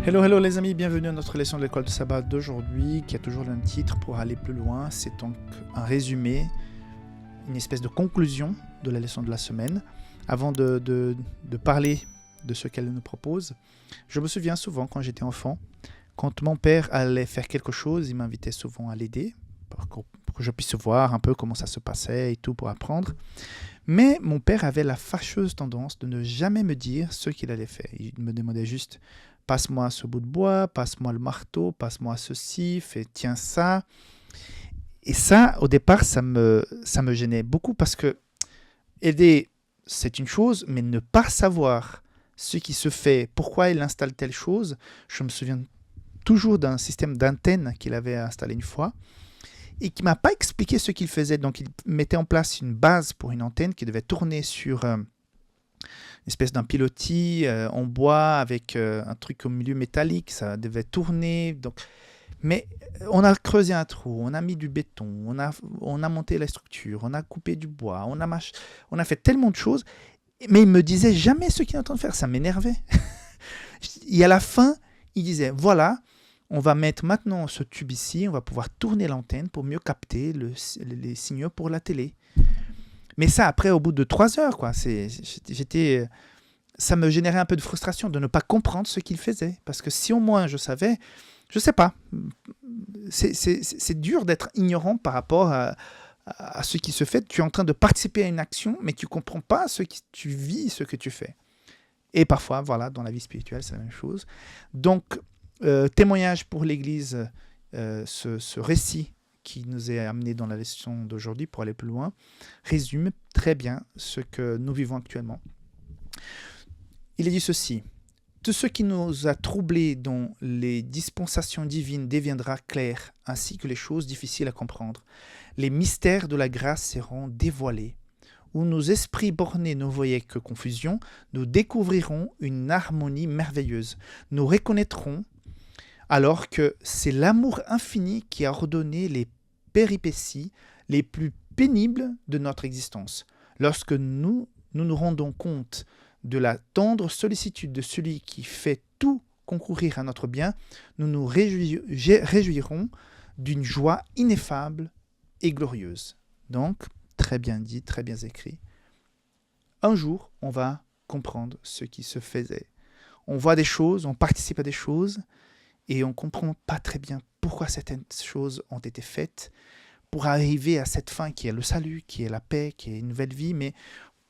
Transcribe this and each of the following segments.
Hello, hello les amis, bienvenue à notre leçon de l'école de sabbat d'aujourd'hui qui a toujours le même titre pour aller plus loin. C'est donc un résumé, une espèce de conclusion de la leçon de la semaine. Avant de parler de ce qu'elle nous propose, je me souviens souvent quand j'étais enfant, quand mon père allait faire quelque chose, il m'invitait souvent à l'aider pour que je puisse voir un peu comment ça se passait et tout pour apprendre. Mais mon père avait la fâcheuse tendance de ne jamais me dire ce qu'il allait faire. Il me demandait juste « passe-moi ce bout de bois, passe-moi le marteau, passe-moi ceci, fais tiens ça ». Et ça, au départ, ça me gênait beaucoup parce que aider, c'est une chose, mais ne pas savoir ce qui se fait, pourquoi il installe telle chose. Je me souviens toujours d'un système d'antenne qu'il avait installé une fois et qui ne m'a pas expliqué ce qu'il faisait. Donc, il mettait en place une base pour une antenne qui devait tourner sur une espèce d'un pilotis en bois avec un truc au milieu métallique. Ça devait tourner. Donc, mais on a creusé un trou, on a mis du béton, on a monté la structure, on a coupé du bois, on a fait tellement de choses. Mais il me disait jamais ce qu'il est en train de faire. Ça m'énervait. Et à la fin, il disait, voilà, on va mettre maintenant ce tube ici, on va pouvoir tourner l'antenne pour mieux capter les signaux pour la télé. Mais ça, après, au bout de 3 heures, quoi, ça me générait un peu de frustration de ne pas comprendre ce qu'il faisait. Parce que si au moins je savais, je ne sais pas, c'est dur d'être ignorant par rapport à ce qui se fait. Tu es en train de participer à une action, mais tu ne comprends pas tu vis ce que tu fais. Et parfois, voilà, dans la vie spirituelle, c'est la même chose. Donc, témoignage pour l'Église, ce récit qui nous est amené dans la leçon d'aujourd'hui pour aller plus loin, résume très bien ce que nous vivons actuellement. Il est dit ceci: tout ce qui nous a troublés dans les dispensations divines deviendra clair, ainsi que les choses difficiles à comprendre. Les mystères de la grâce seront dévoilés. Où nos esprits bornés ne voyaient que confusion, nous découvrirons une harmonie merveilleuse. Nous reconnaîtrons alors que c'est l'amour infini qui a ordonné les péripéties les plus pénibles de notre existence. Lorsque nous nous rendons compte de la tendre sollicitude de celui qui fait tout concourir à notre bien, nous nous réjouirons d'une joie ineffable et glorieuse. Donc, très bien dit, très bien écrit. Un jour, on va comprendre ce qui se faisait. On voit des choses, on participe à des choses, et on ne comprend pas très bien pourquoi certaines choses ont été faites pour arriver à cette fin qui est le salut, qui est la paix, qui est une nouvelle vie. Mais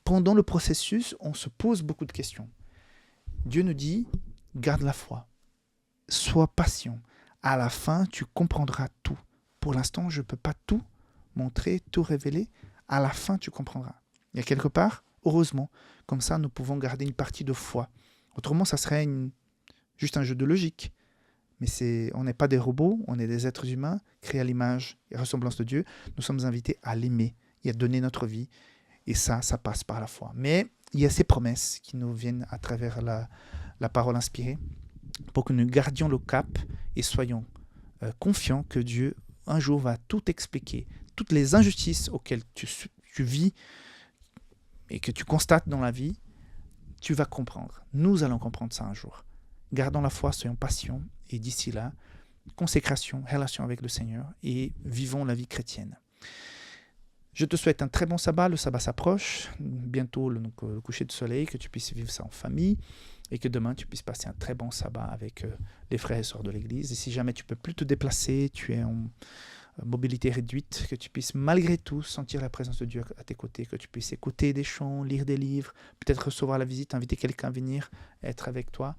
pendant le processus, on se pose beaucoup de questions. Dieu nous dit, garde la foi, sois patient. À la fin, tu comprendras tout. Pour l'instant, je ne peux pas tout montrer, tout révéler. À la fin, tu comprendras. Il y a quelque part, heureusement, comme ça, nous pouvons garder une partie de foi. Autrement, ça serait juste un jeu de logique. Mais on n'est pas des robots, on est des êtres humains, créés à l'image et ressemblance de Dieu. Nous sommes invités à l'aimer et à donner notre vie. Et ça passe par la foi. Mais il y a ces promesses qui nous viennent à travers la parole inspirée pour que nous gardions le cap et soyons confiants que Dieu, un jour, va tout expliquer. Toutes les injustices auxquelles tu vis et que tu constates dans la vie, tu vas comprendre. Nous allons comprendre ça un jour. Gardons la foi, soyons patients, et d'ici là, consécration, relation avec le Seigneur, et vivons la vie chrétienne. Je te souhaite un très bon sabbat, le sabbat s'approche, bientôt le coucher de soleil, que tu puisses vivre ça en famille, et que demain tu puisses passer un très bon sabbat avec les frères et sœurs de l'Église. Et si jamais tu ne peux plus te déplacer, tu es en mobilité réduite, que tu puisses malgré tout sentir la présence de Dieu à tes côtés, que tu puisses écouter des chants, lire des livres, peut-être recevoir la visite, inviter quelqu'un à venir être avec toi.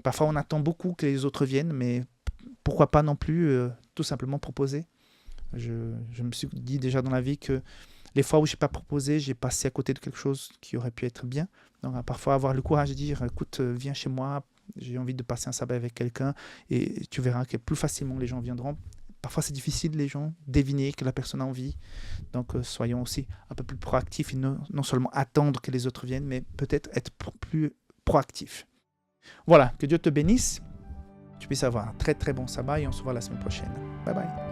Parfois, on attend beaucoup que les autres viennent, mais pourquoi pas non plus tout simplement proposer. Je me suis dit déjà dans la vie que les fois où je n'ai pas proposé, j'ai passé à côté de quelque chose qui aurait pu être bien. Donc, parfois, avoir le courage de dire, écoute, viens chez moi, j'ai envie de passer un sabbat avec quelqu'un, et tu verras que plus facilement les gens viendront. Parfois, c'est difficile, les gens, deviner que la personne a envie. Donc, soyons aussi un peu plus proactifs et non seulement attendre que les autres viennent, mais peut-être être plus proactifs. Voilà, que Dieu te bénisse, tu puisses avoir un très très bon sabbat et on se voit la semaine prochaine. Bye bye.